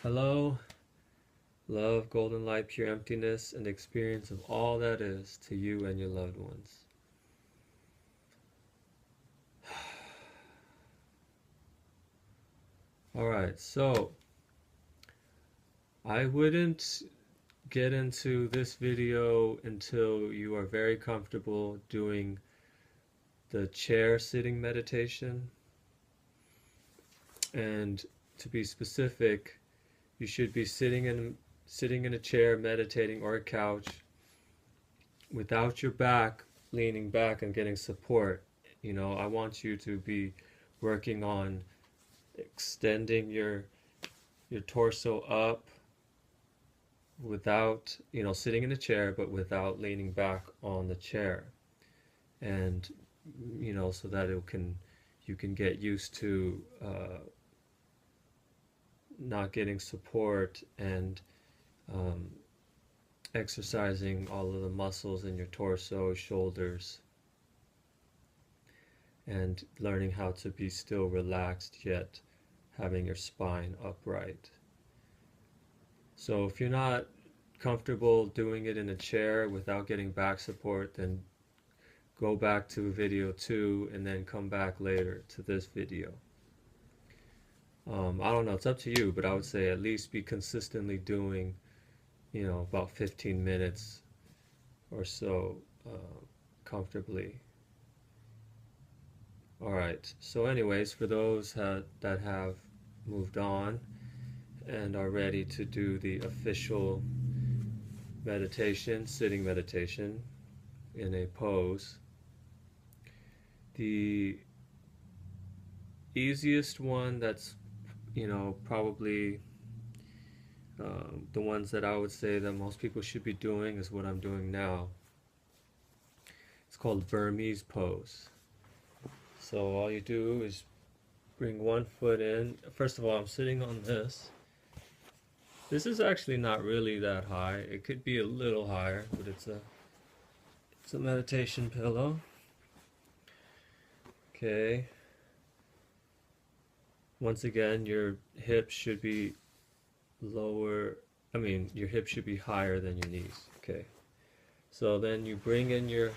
Hello, love, golden light, pure emptiness, and the experience of all that is to you and your loved ones. Alright, so I wouldn't get into this video until you are very comfortable doing the chair sitting meditation. And to be specific, you should be sitting in a chair meditating or a couch without your back leaning back and getting support. I want you to be working on extending your torso up without, sitting in a chair, but without leaning back on the chair. And, so that you can get used to not getting support and um, exercising all of the muscles in your torso, shoulders, and learning how to be still relaxed yet having your spine upright. So if you're not comfortable doing it in a chair without getting back support, then go back to video 2 and then come back later to this video. I don't know, it's up to you, but I would say at least be consistently doing, about 15 minutes or so comfortably. Alright, so anyways, for those that have moved on and are ready to do the official meditation, sitting meditation in a pose, the easiest one that's, probably the ones that I would say that most people should be doing is what I'm doing now. It's called Burmese pose. So all you do is bring one foot in. First of all, I'm sitting on this. This is actually not really that high. It could be a little higher, but it's a meditation pillow. Okay. Once again, your hips should be your hips should be higher than your knees. Okay. So then you bring in your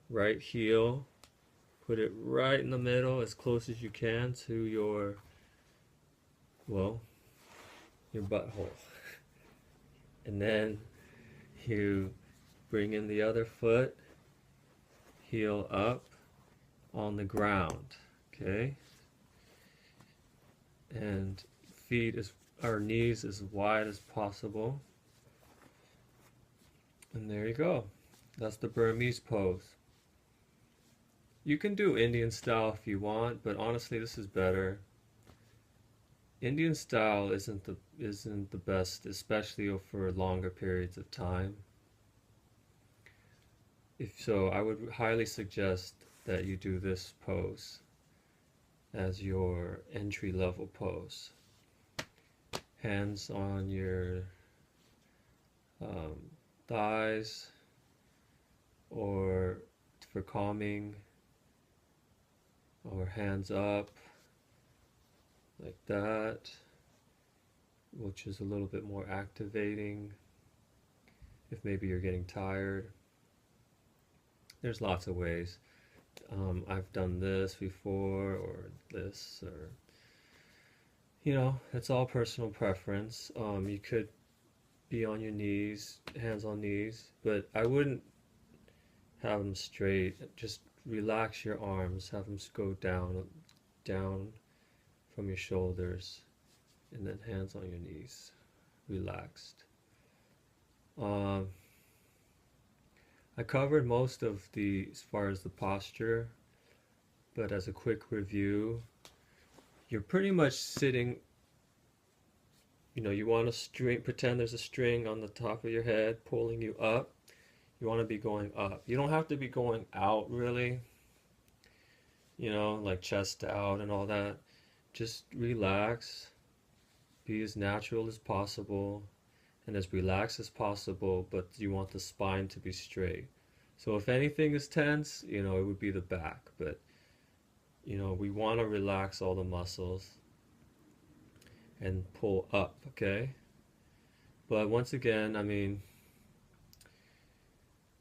right heel, put it right in the middle as close as you can to your butthole. And then you bring in the other foot, heel up on the ground, okay? And knees as wide as possible. And there you go. That's the Burmese pose. You can do Indian style if you want, but honestly this is better. Indian style isn't the best, especially for longer periods of time. I would highly suggest that you do this pose as your entry-level pose. Hands on your thighs, or for calming, or hands up like that, which is a little bit more activating if maybe you're getting tired. There's lots of ways. I've done this before, or this, or it's all personal preference. You could be on your knees, hands on knees, but I wouldn't have them straight. Just relax your arms, have them go down from your shoulders, and then hands on your knees, relaxed. I covered most of as far as the posture, but as a quick review, you're pretty much sitting, you want to pretend there's a string on the top of your head pulling you up. You want to be going up. You don't have to be going out really, like chest out and all that. Just relax, be as natural as possible, and as relaxed as possible, but you want the spine to be straight. So if anything is tense, it would be the back, but we want to relax all the muscles and pull up, okay? But once again, I mean,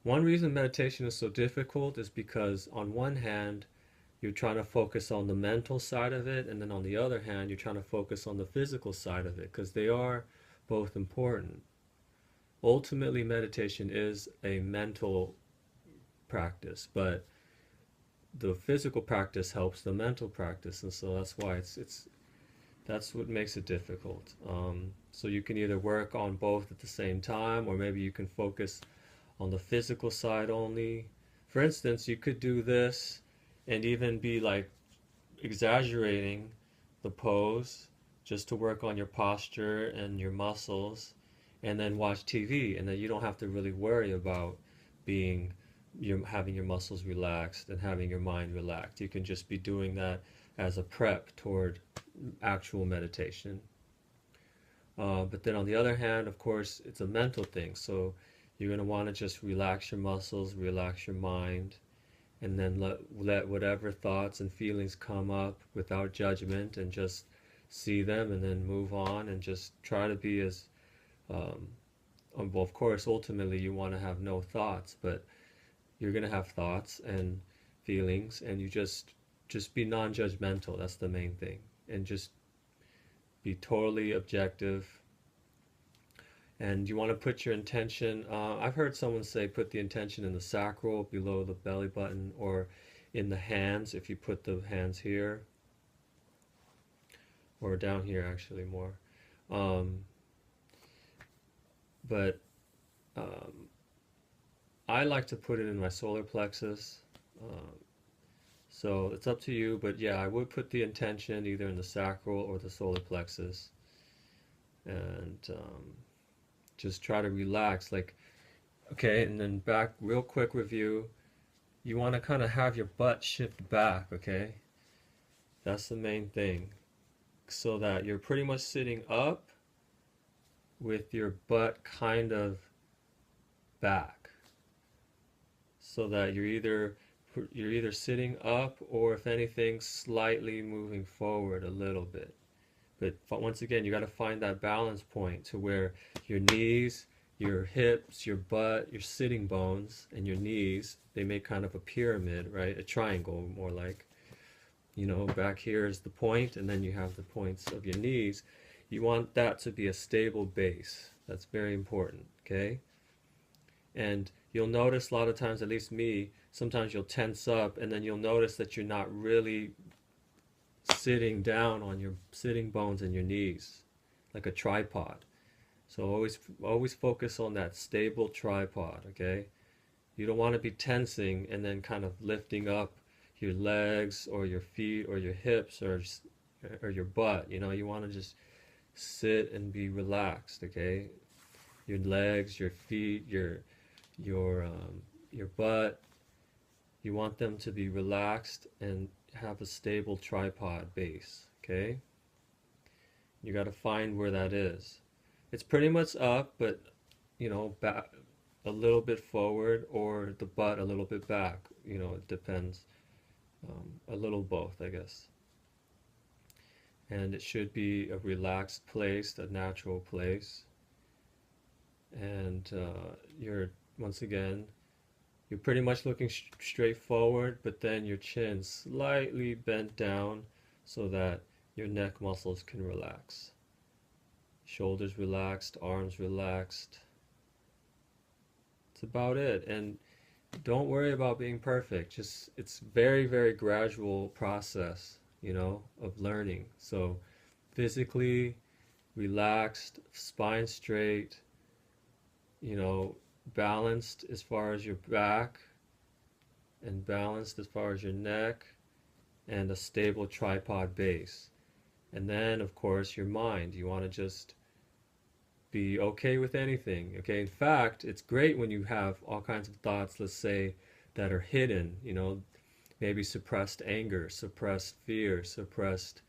one reason meditation is so difficult is because on one hand, you're trying to focus on the mental side of it, and then on the other hand, you're trying to focus on the physical side of it, because they are both important. Ultimately, meditation is a mental practice, but the physical practice helps the mental practice, and so that's why it's that's what makes it difficult. So you can either work on both at the same time, or maybe you can focus on the physical side only. For instance, you could do this and even be like exaggerating the pose just to work on your posture and your muscles, and then watch TV, and then you don't have to really worry about being you're having your muscles relaxed and having your mind relaxed. You can just be doing that as a prep toward actual meditation. But then on the other hand, of course, it's a mental thing. So you're going to want to just relax your muscles, relax your mind, and then let whatever thoughts and feelings come up without judgment, and just see them and then move on, and just try to be as um, well, of course, ultimately you want to have no thoughts, but you're going to have thoughts and feelings, and you just be non-judgmental. That's the main thing. And just be totally objective. And you want to put your intention, I've heard someone say put the intention in the sacral below the belly button, or in the hands if you put the hands here, or down here actually more. Um, but um, I like to put it in my solar plexus. Um, so it's up to you, but yeah, I would put the intention either in the sacral or the solar plexus, and just try to relax. Like, okay, and then back, real quick review. You want to kind of have your butt shift back, okay? That's the main thing. So that you're pretty much sitting up with your butt kind of back. So that you're either sitting up, or if anything, slightly moving forward a little bit. But once again, you got to find that balance point to where your knees, your hips, your butt, your sitting bones, and your knees, they make kind of a pyramid, right? A triangle, more like. Back here is the point, and then you have the points of your knees. You want that to be a stable base. That's very important, okay? And you'll notice a lot of times, at least me, sometimes you'll tense up, and then you'll notice that you're not really sitting down on your sitting bones and your knees like a tripod. So always focus on that stable tripod, okay? You don't want to be tensing and then kind of lifting up your legs or your feet or your hips or your butt. You want to just sit and be relaxed, okay? Your legs, your feet, your butt, you want them to be relaxed and have a stable tripod base, okay? You got to find where that is. It's pretty much up, but back a little bit forward, or the butt a little bit back. It depends. A little both, I guess. And it should be a relaxed place, a natural place. And once again, you're pretty much looking straight forward, but then your chin slightly bent down so that your neck muscles can relax. Shoulders relaxed, arms relaxed. That's about it. And don't worry about being perfect. It's very, very gradual process, of learning. So physically relaxed, spine straight, balanced as far as your back, and balanced as far as your neck, and a stable tripod base. And then, of course, your mind. You want to just be okay with anything. Okay, in fact, it's great when you have all kinds of thoughts, let's say, that are hidden, maybe suppressed anger, suppressed fear, suppressed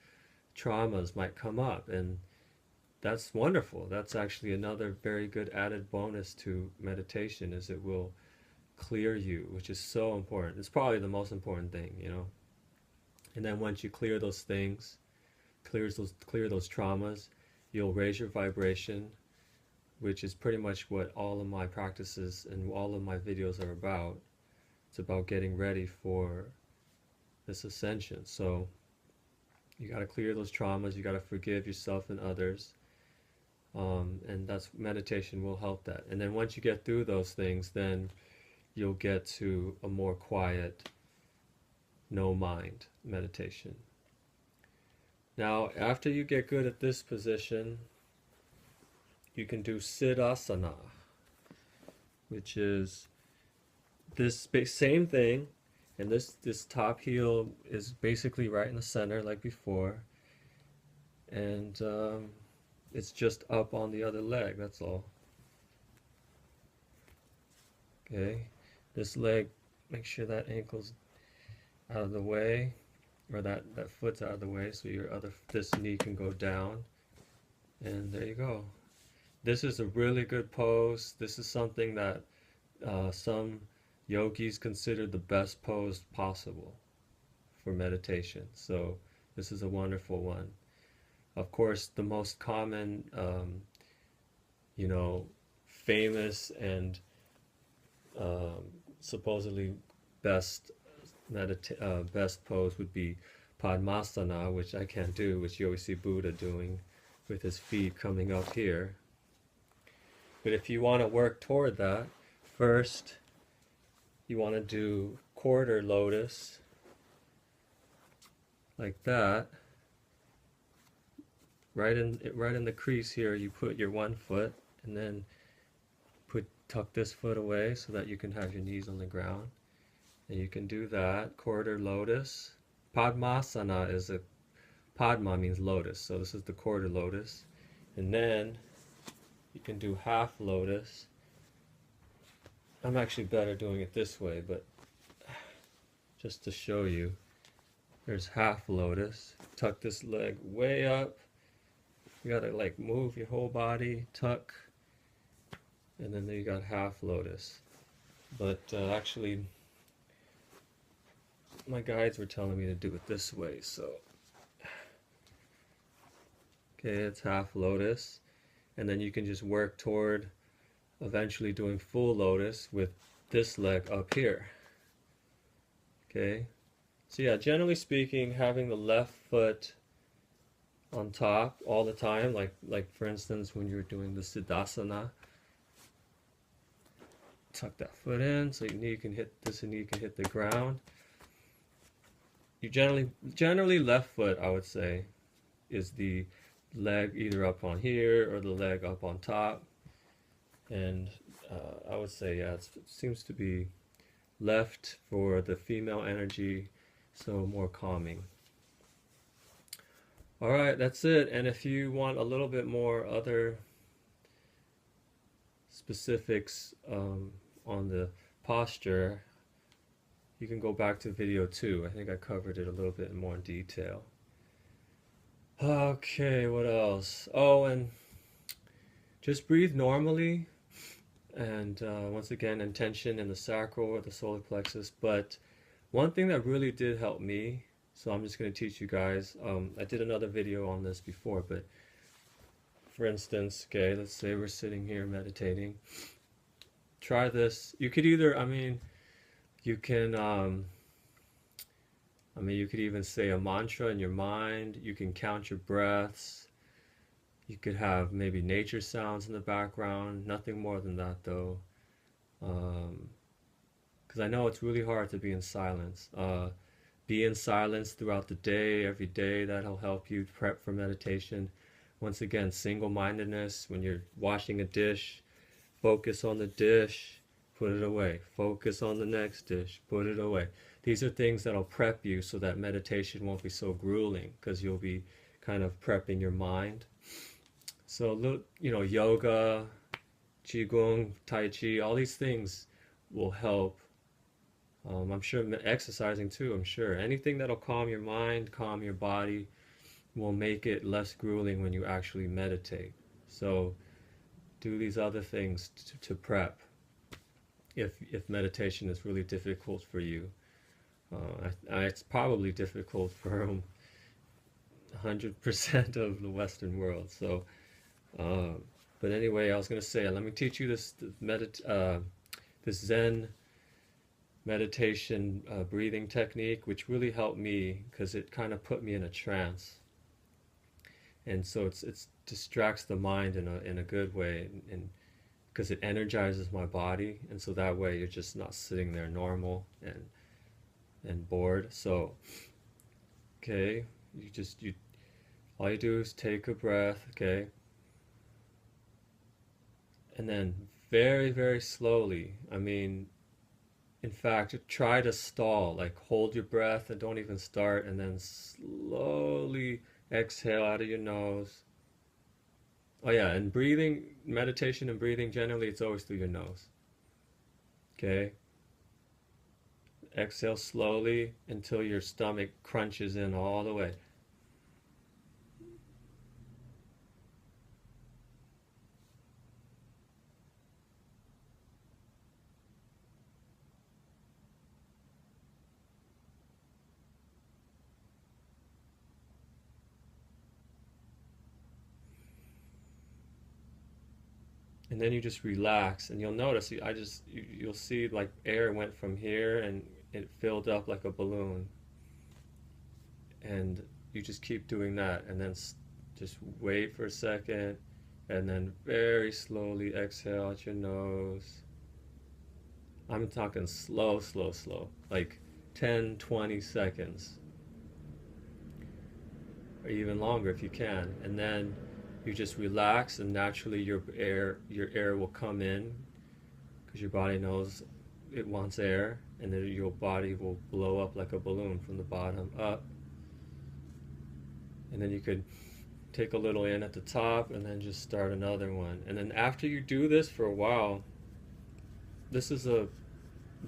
traumas might come up, and that's wonderful. That's actually another very good added bonus to meditation, is it will clear you, which is so important. It's probably the most important thing. And then once you clear those things, clear those traumas, you'll raise your vibration, which is pretty much what all of my practices and all of my videos are about. It's about getting ready for this ascension. So you got to clear those traumas, you got to forgive yourself and others, and that's meditation will help that. And then once you get through those things, then you'll get to a more quiet, no mind meditation. Now, after you get good at this position, you can do Siddhasana, which is this same thing, and this top heel is basically right in the center like before, and it's just up on the other leg, that's all. Okay, this leg, make sure that ankle's out of the way, or that foot's out of the way, so this knee can go down, and there you go. This is a really good pose. This is something that some yogis consider the best pose possible for meditation. So this is a wonderful one. Of course, the most common, famous and supposedly best pose would be Padmasana, which I can't do, which you always see Buddha doing with his feet coming up here. But if you want to work toward that, first you want to do quarter lotus, like that. Right in the crease here, you put your one foot, and then tuck this foot away so that you can have your knees on the ground. And you can do that, quarter lotus. Padmasana Padma means lotus, so this is the quarter lotus. And then you can do half lotus. I'm actually better doing it this way, but just to show you, there's half lotus. Tuck this leg way up. You gotta like move your whole body, tuck, and then you got half lotus. But actually, my guides were telling me to do it this way, so okay, it's half lotus, and then you can just work toward eventually doing full lotus with this leg up here. Okay, so yeah, generally speaking, having the left foot on top all the time, like for instance when you're doing the Siddhasana, tuck that foot in so your knee can hit the ground. You generally left foot, I would say, is the leg either up on here or the leg up on top, and I would say, yeah, it seems to be left for the female energy, so more calming. Alright, that's it. And if you want a little bit more other specifics on the posture, you can go back to video 2. I think I covered it a little bit more in detail. Okay, what else? Oh, and just breathe normally, and once again, intention in the sacral or the solar plexus. But one thing that really did help me, so I'm just going to teach you guys. I did another video on this before, but for instance, okay, let's say we're sitting here meditating. Try this. You could either, you can, you could even say a mantra in your mind. You can count your breaths. You could have maybe nature sounds in the background. Nothing more than that, though. Because I know it's really hard to be in silence. Be in silence throughout the day, every day. That'll help you prep for meditation. Once again, single-mindedness. When you're washing a dish, focus on the dish, put it away. Focus on the next dish, put it away. These are things that'll prep you so that meditation won't be so grueling, because you'll be kind of prepping your mind. So, yoga, qigong, tai chi, all these things will help. I'm sure exercising too, I'm sure. Anything that'll calm your mind, calm your body, will make it less grueling when you actually meditate. So do these other things to prep if meditation is really difficult for you. It's probably difficult for 100% of the Western world. So Um, but anyway, I was gonna say, let me teach you this Zen meditation breathing technique, which really helped me because it kind of put me in a trance, and so it's distracts the mind in a good way, and because it energizes my body, and so that way you're just not sitting there normal and bored. So okay, you all you do is take a breath, okay, and then very slowly. I mean, in fact, try to stall, like hold your breath and don't even start, and then slowly exhale out of your nose. Oh yeah, and breathing, meditation and breathing generally, it's always through your nose. Okay? Exhale slowly until your stomach crunches in all the way. And then you just relax, and you'll notice you'll see like air went from here and it filled up like a balloon. And you just keep doing that, and then just wait for a second, and then very slowly exhale out your nose. I'm talking slow, like 10, 20 seconds, or even longer if you can. And then you just relax, and naturally your air will come in because your body knows it wants air, and then your body will blow up like a balloon from the bottom up. And then you could take a little in at the top and then just start another one. And then after you do this for a while, this is a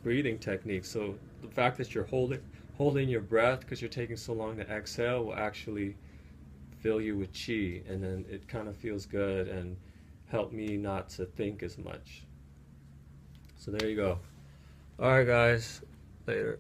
breathing technique. So the fact that you're holding your breath because you're taking so long to exhale will actually fill you with chi, and then it kind of feels good and help me not to think as much. So there you go. All right, guys. Later.